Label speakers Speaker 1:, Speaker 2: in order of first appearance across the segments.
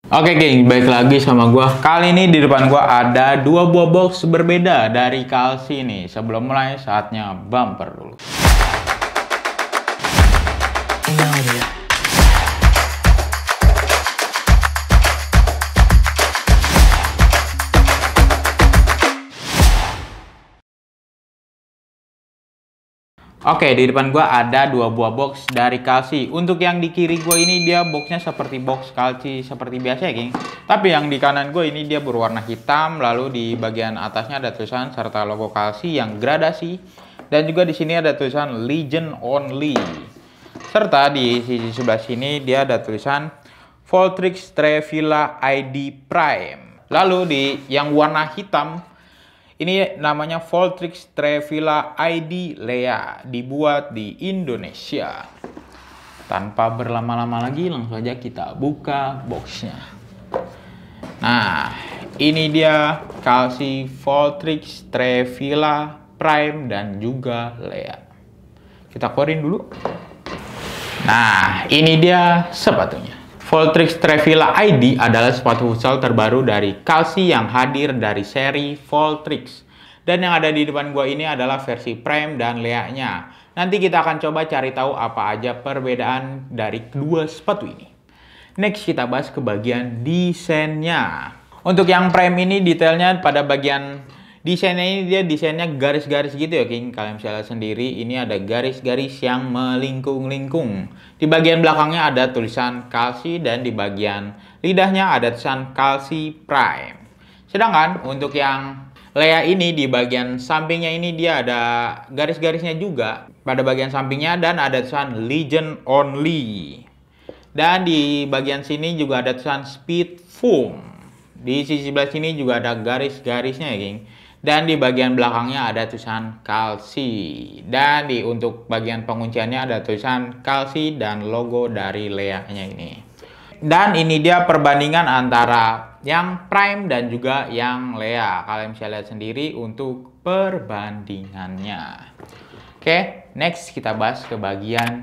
Speaker 1: Oke geng, balik lagi sama gua. Kali ini di depan gua ada dua buah box berbeda dari Kalsi nih. Sebelum mulai, saatnya bumper dulu. Oke, di depan gua ada dua buah box dari Kalsi. Untuk yang di kiri gua ini dia boxnya seperti box Kalsi seperti biasa ya, geng. Tapi yang di kanan gua ini dia berwarna hitam, lalu di bagian atasnya ada tulisan serta logo Kalsi yang gradasi. Dan juga di sini ada tulisan Legend Only. Serta di sisi sebelah sini dia ada tulisan Voltrix Trevilla ID Prime. Lalu di yang warna hitam ini namanya Voltrix Trevilla ID Lea, dibuat di Indonesia. Tanpa berlama-lama lagi, langsung saja kita buka boxnya. Nah, ini dia Kalsi Voltrix Trevilla Prime dan juga Lea. Kita keluarin dulu. Nah, ini dia sepatunya. Voltrix Trevilla ID adalah sepatu futsal terbaru dari Kalsi yang hadir dari seri Voltrix. Dan yang ada di depan gua ini adalah versi Prime dan Lea-nya. Nanti kita akan coba cari tahu apa aja perbedaan dari kedua sepatu ini. Next kita bahas ke bagian desainnya. Untuk yang Prime ini detailnya pada bagian desainnya ini dia desainnya garis-garis gitu ya, King. Kalian bisa lihat sendiri, ini ada garis-garis yang melingkung-lingkung. Di bagian belakangnya ada tulisan Kalsi dan di bagian lidahnya ada tulisan Kalsi Prime. Sedangkan untuk yang Lea ini di bagian sampingnya ini dia ada garis-garisnya juga pada bagian sampingnya dan ada tulisan Legend Only. Dan di bagian sini juga ada tulisan Speed Foam. Di sisi sebelah sini juga ada garis-garisnya ya, King. Dan di bagian belakangnya ada tulisan Kalsi. Dan untuk bagian pengunciannya ada tulisan Kalsi dan logo dari Lea-nya ini. Dan ini dia perbandingan antara yang Prime dan juga yang Lea. Kalian bisa lihat sendiri untuk perbandingannya. Oke, next kita bahas ke bagian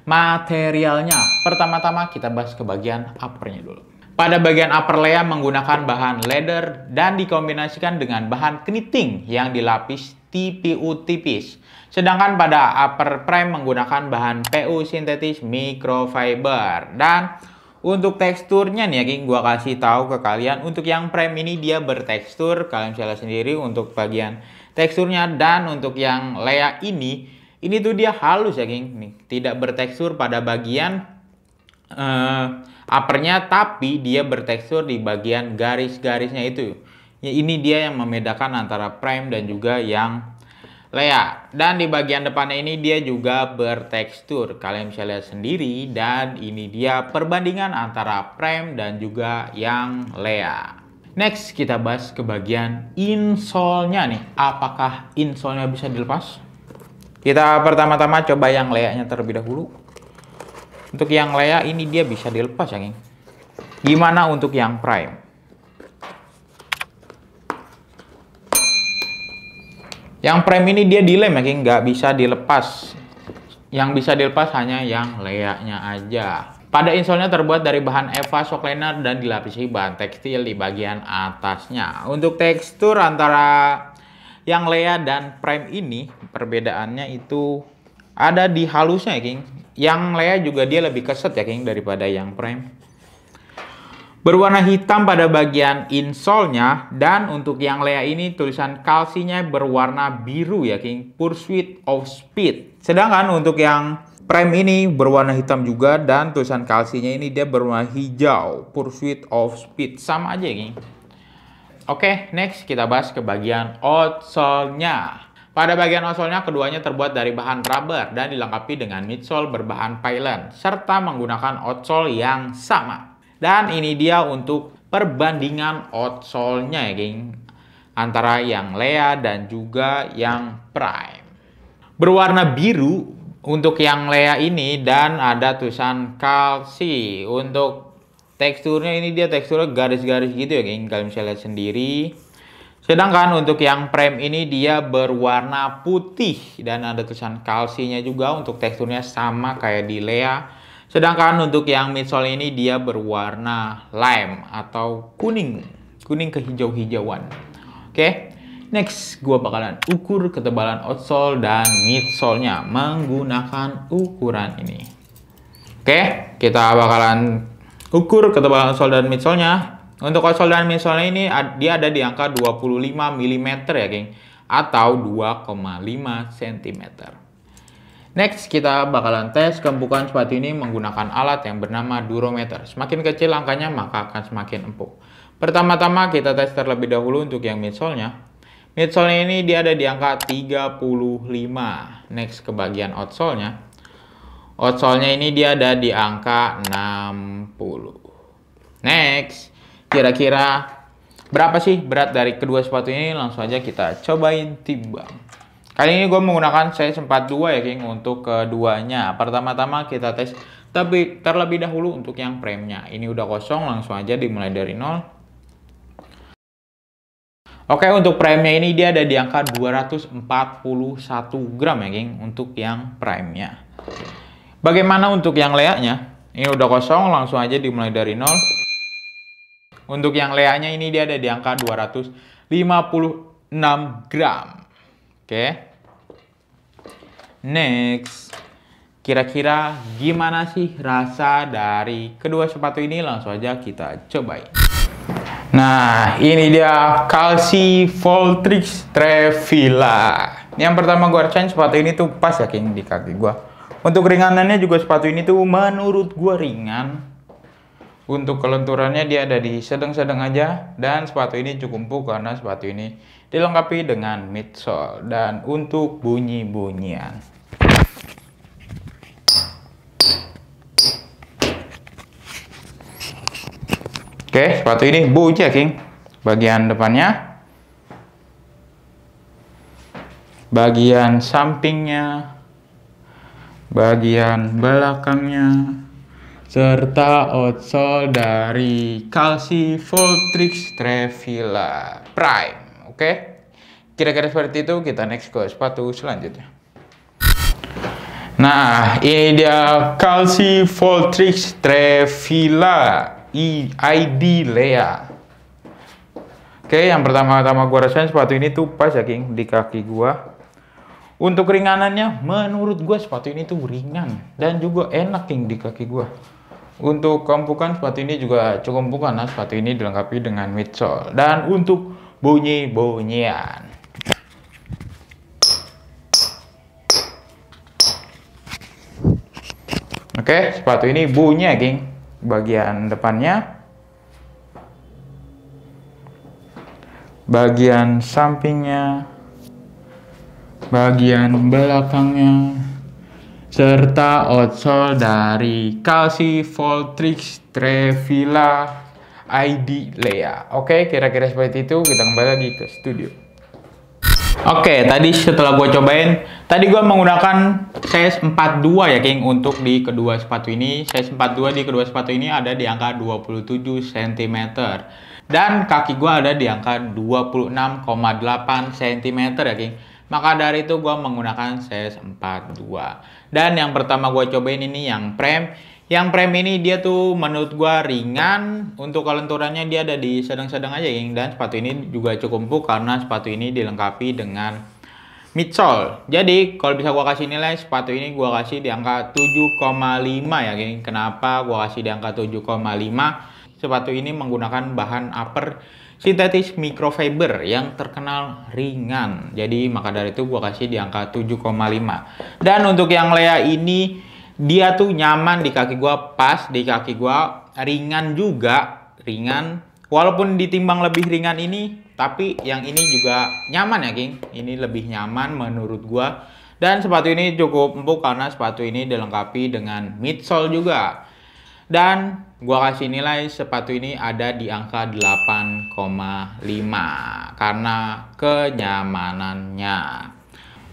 Speaker 1: materialnya. Pertama-tama kita bahas ke bagian uppernya dulu. Pada bagian upper Lea menggunakan bahan leather dan dikombinasikan dengan bahan knitting yang dilapis TPU tipis. Sedangkan pada upper Prime menggunakan bahan PU sintetis microfiber. Dan untuk teksturnya nih ya, King, gua kasih tahu ke kalian. Untuk yang Prime ini dia bertekstur, kalian bisa lihat sendiri untuk bagian teksturnya. Dan untuk yang Lea ini tuh dia halus ya, King. Nih, tidak bertekstur pada bagian uppernya, tapi dia bertekstur di bagian garis-garisnya itu. Ya, ini dia yang membedakan antara Prime dan juga yang Lea. Dan di bagian depannya ini dia juga bertekstur. Kalian bisa lihat sendiri. Dan ini dia perbandingan antara Prime dan juga yang Lea. Next kita bahas ke bagian insole-nya nih. Apakah insole-nya bisa dilepas? Kita pertama-tama coba yang Lea-nya terlebih dahulu. Untuk yang Lea ini dia bisa dilepas ya, King. Gimana untuk yang Prime? Yang Prime ini dia dilem ya, King, nggak bisa dilepas. Yang bisa dilepas hanya yang Lea-nya aja. Pada insole-nya terbuat dari bahan EVA shock liner dan dilapisi bahan tekstil di bagian atasnya. Untuk tekstur antara yang Lea dan Prime ini perbedaannya itu ada di halusnya ya, King. Yang Lea juga dia lebih keset ya, King, daripada yang Prime. Berwarna hitam pada bagian insole-nya. Dan untuk yang Lea ini tulisan Kalsinya berwarna biru ya, King. Pursuit of Speed. Sedangkan untuk yang Prime ini berwarna hitam juga. Dan tulisan Kalsinya ini dia berwarna hijau. Pursuit of Speed. Sama aja ya, King. Oke, next kita bahas ke bagian outsole-nya. Pada bagian outsole-nya keduanya terbuat dari bahan rubber dan dilengkapi dengan midsole berbahan pylon serta menggunakan outsole yang sama. Dan ini dia untuk perbandingan outsole-nya ya, King, antara yang Lea dan juga yang Prime. Berwarna biru untuk yang Lea ini dan ada tulisan Kalsi. Untuk teksturnya ini dia teksturnya garis-garis gitu ya, King. Kalian bisa lihat sendiri. Sedangkan untuk yang Prime ini dia berwarna putih dan ada tulisan Kalsinya juga. Untuk teksturnya sama kayak di Lea. Sedangkan untuk yang midsole ini dia berwarna lime atau kuning kehijau-hijauan. Oke. Next, gua bakalan ukur ketebalan outsole dan midsole-nya menggunakan ukuran ini. Oke, kita bakalan ukur ketebalan outsole dan midsole-nya. Untuk outsole dan midsole ini dia ada di angka 25 mm ya, geng, atau 2,5 cm. Next, kita bakalan tes keempukan sepatu ini menggunakan alat yang bernama durometer. Semakin kecil angkanya, maka akan semakin empuk. Pertama-tama kita tes terlebih dahulu untuk yang midsole-nya. Midsole ini dia ada di angka 35. Next, ke bagian outsole-nya. Outsole-nya ini dia ada di angka 60. Next, kira-kira berapa sih berat dari kedua sepatu ini? Langsung aja kita cobain timbang. Kali ini gue menggunakan size 42 ya, geng, untuk keduanya. Pertama-tama kita tes tapi terlebih dahulu untuk yang premnya. Ini udah kosong, langsung aja dimulai dari 0. Oke, untuk prime-nya ini dia ada di angka 241 gram ya, geng, untuk yang prime-nya. Bagaimana untuk yang lea-nya? Ini udah kosong, langsung aja dimulai dari 0. Untuk yang lea-nya ini dia ada di angka 256 gram. Oke. Next. Kira-kira gimana sih rasa dari kedua sepatu ini? Langsung aja kita cobain. Nah, ini dia Calci Voltrix Trevilla. Yang pertama gue rasain sepatu ini tuh pas ya, geng, di kaki gue. Untuk ringanannya juga sepatu ini tuh menurut gue ringan. Untuk kelenturannya dia ada di sedang-sedang aja. Dan sepatu ini cukup empuk karena sepatu ini dilengkapi dengan midsole. Dan untuk bunyi-bunyian, oke, sepatu ini bunyi ya, geng. Bagian depannya, bagian sampingnya, bagian belakangnya, serta outsole dari Calci Voltrix Trevilla Prime. Oke, kira-kira seperti itu. Kita next ke sepatu selanjutnya. Nah, ini dia Calci Voltrix Trevilla ID Lea. Oke, yang pertama-tama gue rasain sepatu ini tuh pas ya, geng, di kaki gue. Untuk ringanannya, menurut gue sepatu ini tuh ringan dan juga enak, geng, di kaki gue. Untuk keempukan sepatu ini juga cukup empuk karena sepatu ini dilengkapi dengan midsole. Dan untuk bunyi-bunyian, oke, sepatu ini bunyi ya, geng. Bagian depannya, bagian sampingnya, bagian belakangnya, serta outsole dari Calci Voltrix Trevilla ID Lea. Oke, kira-kira seperti itu. Kita kembali lagi ke studio. Oke, tadi setelah gue cobain, tadi gue menggunakan size 42 ya, geng, untuk di kedua sepatu ini. Size 42 di kedua sepatu ini ada di angka 27 cm. Dan kaki gue ada di angka 26,8 cm ya, geng. Maka dari itu gue menggunakan size 42. Dan yang pertama gue cobain ini yang prem. Yang prem ini dia tuh menurut gua ringan. Untuk kelenturannya dia ada di sedang-sedang aja, geng. Dan sepatu ini juga cukup empuk karena sepatu ini dilengkapi dengan midsole. Jadi kalau bisa gua kasih nilai sepatu ini gua kasih di angka 7,5 ya, geng. Kenapa gua kasih di angka 7,5? Sepatu ini menggunakan bahan upper sintetis microfiber yang terkenal ringan. Jadi maka dari itu gua kasih di angka 7,5. Dan untuk yang Lea ini dia tuh nyaman di kaki gua, pas di kaki gua, ringan juga, ringan. Walaupun ditimbang lebih ringan ini, tapi yang ini juga nyaman ya, geng. Ini lebih nyaman menurut gua. Dan sepatu ini cukup empuk karena sepatu ini dilengkapi dengan midsole juga. Dan gua kasih nilai sepatu ini ada di angka 8,5 karena kenyamanannya.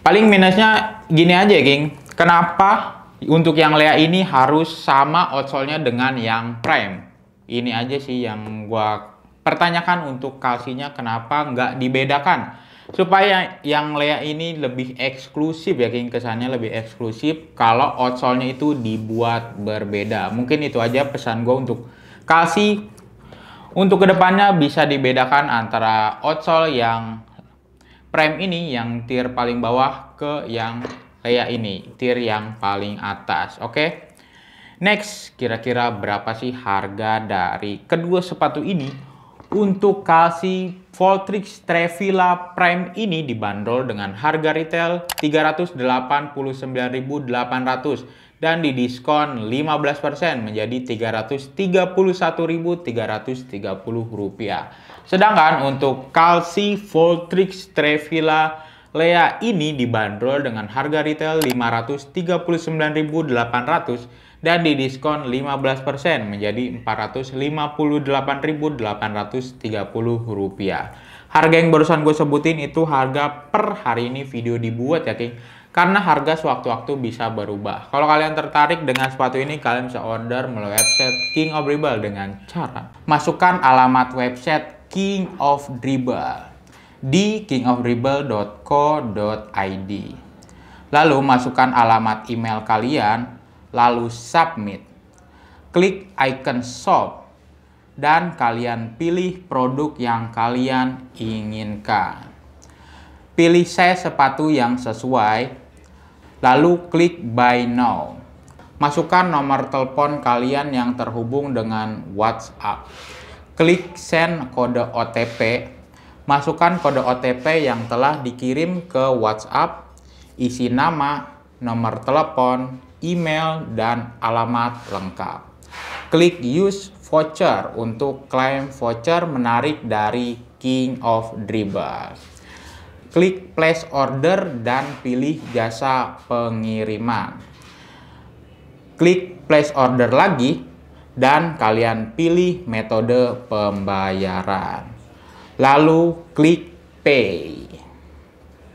Speaker 1: Paling minusnya gini aja, geng. Kenapa untuk yang Lea ini harus sama outsole-nya dengan yang prime? Ini aja sih yang gua pertanyakan untuk Calci-nya, kenapa nggak dibedakan. Supaya yang Lea ini lebih eksklusif ya King, kesannya lebih eksklusif kalau outsole-nya itu dibuat berbeda. Mungkin itu aja pesan gue untuk Kalsi. Untuk kedepannya bisa dibedakan antara outsole yang Prime ini yang tier paling bawah ke yang Lea ini, tier yang paling atas. Oke. Next, kira-kira berapa sih harga dari kedua sepatu ini? Untuk Kalsi Voltrix Trevilla Prime ini dibanderol dengan harga retail 389.800 dan didiskon 15% menjadi Rp331.330. Sedangkan untuk Kalsi Voltrix Trevilla Lea ini dibanderol dengan harga retail 539.800 dan didiskon 15% menjadi Rp458.830. Harga yang barusan gue sebutin itu harga per hari ini video dibuat ya King. Karena harga sewaktu-waktu bisa berubah. Kalau kalian tertarik dengan sepatu ini, kalian bisa order melalui website King of Dribble dengan cara masukkan alamat website King of Dribble di kingofdribble.co.id. Lalu masukkan alamat email kalian, lalu submit. Klik icon shop dan kalian pilih produk yang kalian inginkan. Pilih size sepatu yang sesuai, lalu klik buy now. Masukkan nomor telepon kalian yang terhubung dengan WhatsApp. Klik send kode OTP. Masukkan kode OTP yang telah dikirim ke WhatsApp. Isi nama, nomor telepon, email, dan alamat lengkap. Klik use voucher untuk klaim voucher menarik dari King of Dribble. Klik place order dan pilih jasa pengiriman. Klik place order lagi dan kalian pilih metode pembayaran. Lalu klik pay.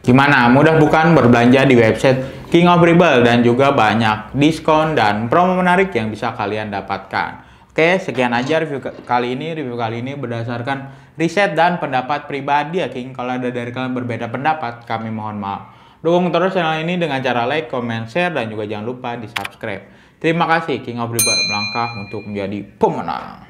Speaker 1: Gimana? Mudah bukan berbelanja di website King of Dribble dan juga banyak diskon dan promo menarik yang bisa kalian dapatkan. Oke, sekian aja review kali ini. Review kali ini berdasarkan riset dan pendapat pribadi ya King. Kalau ada dari kalian berbeda pendapat, kami mohon maaf. Dukung terus channel ini dengan cara like, comment, share, dan juga jangan lupa di subscribe. Terima kasih. King of Dribble melangkah untuk menjadi pemenang.